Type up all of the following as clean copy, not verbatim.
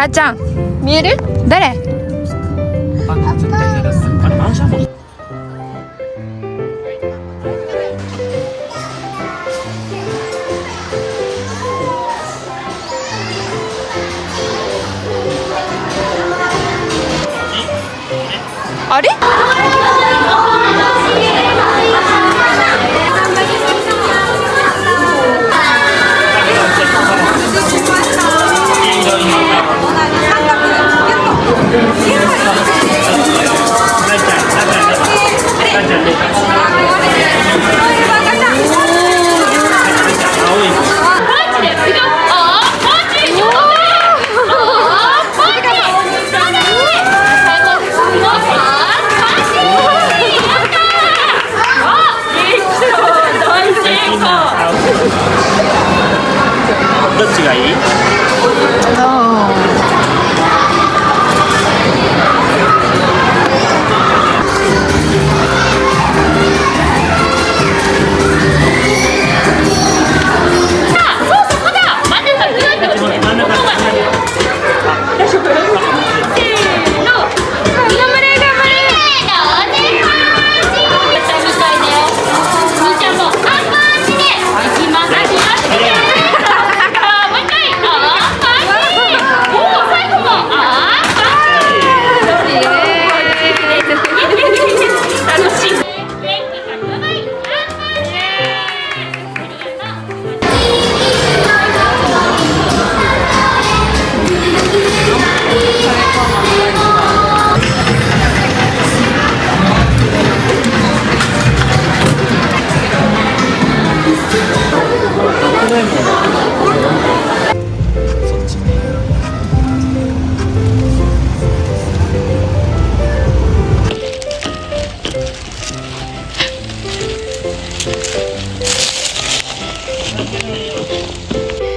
あーちゃん見える？誰？あれ？どっちがいい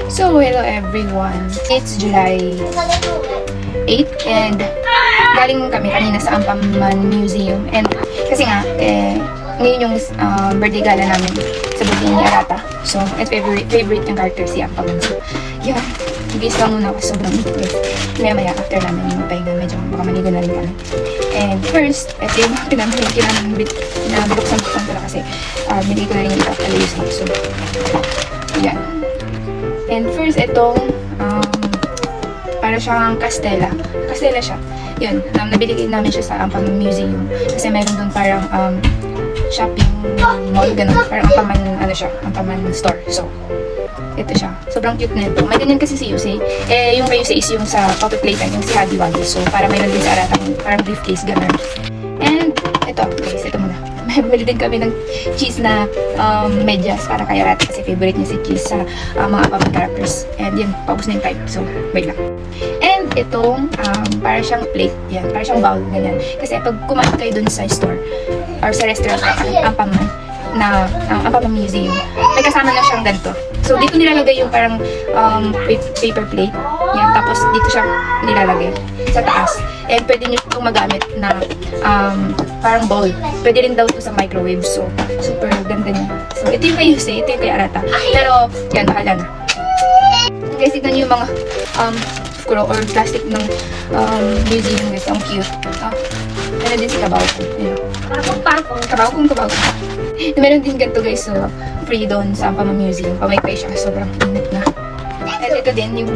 ？So, hello everyone. It's July 8 and galing kami kanina sa Ampaman Museum. And kasi nga, ngayon yung birthday gala namin sa birthday ni Arata. So, at favorite yung character si Ampaman. So, yun. Ibis lang muna ako sobrang ito. Maya after namin yung pahinga, medyo baka maligo na rin kami. And first, ito yung pinabuksan ko lang kasi hindi ko na rin ito alayos lang. So, yan. And first, itong para siyang Castella. Castella siya. Yun, nabili namin siya sa Ampaman Museum. Kasi meron doon parang shopping mall, ganun. Parang Ampaman store. So, ito siya. Sobrang cute na ito. May ganyan kasi si Yusei. Yung kay Yusei is yung sa Poppy Playtime, yung si Huggy Wuggy. So, para mayroon din sa Aratang parang briefcase, ganun. And, ito, guys, ito muna. May bumili din kami ng cheese na medyas para kay Arata kasi favorite niya si cheese sa mga Ampaman characters. And yan, paubos na yung type. So, wait lang. And itong para siyang plate, yan, para siyang bowl, ganyan. Kasi pag kumain kayo dun sa store or sa restaurant Ampaman na Ampaman Museum, may kasama na siyang ganito. So, dito nilalagay yung parang paper plate. Yan, tapos dito siya nilalagay sa taas. And pwede nyo itong magamit na parang bowl. Pwede rin daw ito sa microwave. So, super ganda niya. So, ito yung kay Yusei, ito yung kay Arata. Pero, yan, bahala na. Guys, tignan nyo yung mga screw or plastic ng museum guys. Ang cute. Meron din si Kabawkong. Kabawkong. Meron din ganito guys. So, free doon sa Ampaman Museum. Pamaypay siya. Sobrang init na. At ito din yung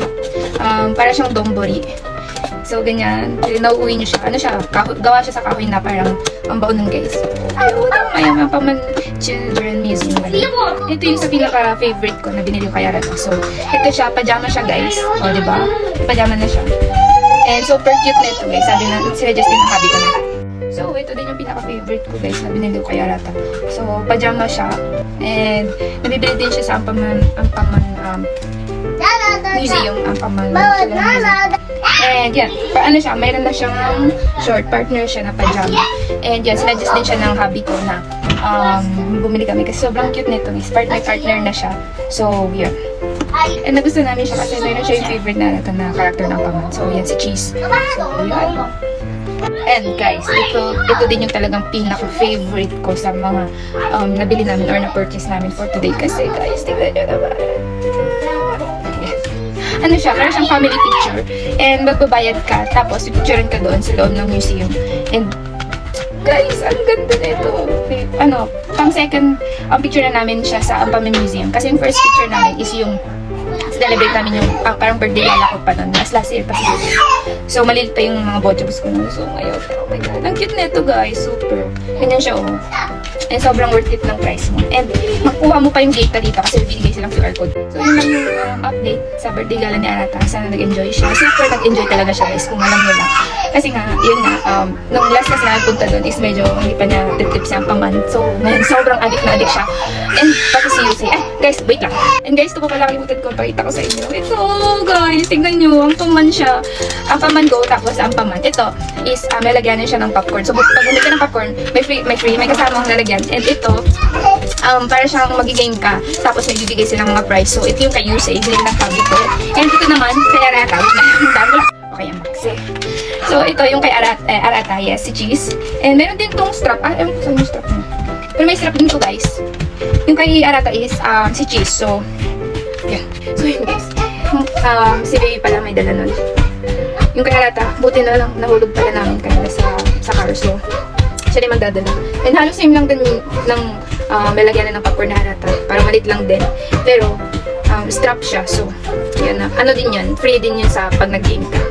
para siyang dombori. So, ganyan. Nauuwi niyo siya. Ano siya? Gawa siya sa kahoy na parang ang baon ng guys. Ay, Ampaman Children Museum. Ito yung sa pinaka-favorite ko na binili ko kay Arata. So, ito siya. Pajama siya guys. O, diba? Pajama na siya. And super cute na ito guys. Sabi na, sila Justin ang habi ko na. So, ito din yung pinaka-favorite ko guys na binili ko kay Arata. So, pajama siya. And, nabibili din siya sa Ampaman Museum. Ampaman Children Museum. And yan, ano siya, mayroon na siyang short partner siya na pajama. And yan, sinadjust din siya ng hubby ko na bumili kami kasi sobrang cute nito. Partner na siya. So, yun. And nagustuhan namin siya kasi mayroon siya yung favorite na character ng Ampaman. So, yan si Cheese. So, yun. And guys, ito din yung talagang pinaka-favorite ko sa mga nabili namin or na-purchase namin for today. Kasi guys, tignan nyo naman. ano siya, para siyang family picture. And magbabayad ka, tapos pipicturean ka doon sa loob ng museum. And guys, ang ganda nito. Okay, ano, pang second picture na namin siya sa Ampame Museum. Kasi yung first picture namin is yung celebrate namin yung parang birthday yala ko pa nun. Last year pa siguro. So, maliit pa yung mga bojobs ko nun. So, ngayon, oh my god. Ang cute nito guys. Super. Ganyan siya, oh. And sobrang worth it ng price mo. And makuha mo pa yung data dito kasi bibigay silang QR code. So, yun lang yung update sa birthday gala ni Arata. Sana nag-enjoy siya. Super nag-enjoy talaga siya guys. Kung alam niyo lang. Kasi nga, yun nga, nung last kasi nagpunta doon is medyo hindi pa niya tip-tip siya ang paman. So, ngayon, sobrang addict na addict siya. And pati si Yusei. Guys, wait lang. And guys, ito pa pala kalimutan ko. Pakita ko sa inyo. Ito, guys, tingnan nyo. Ang paman siya. Ang paman go, tapos ang paman. Ito is, may lagyanan siya ng popcorn. So, pag bumili ka ng popcorn, may kasamang lalagyan. And ito, para siyang magigame ka. Tapos may bibigay silang mga prize. So, ito yung kay Yusei. Hindi lang tawag ito. And ito naman, kay Arata. Okay, ang maxi. So, ito yung kay Arata, yes, si Cheese. And meron din tong strap. Ewan ko saan yung strap niya. Pero may strap din to, guys. Yung kay Arata is si Cheese. So, yeah. So, yun, guys. Si Baby pala may dala nun. Yung kay Arata, buti na lang nahulog pala namin kanila sa car. So, siya din magdadala. And halos same lang din ng may lagyanan ng popcorn na Arata. Para malit lang din. Pero, strap siya. So, yun na. Ano din yun? Free din yun sa pag nag-game ka.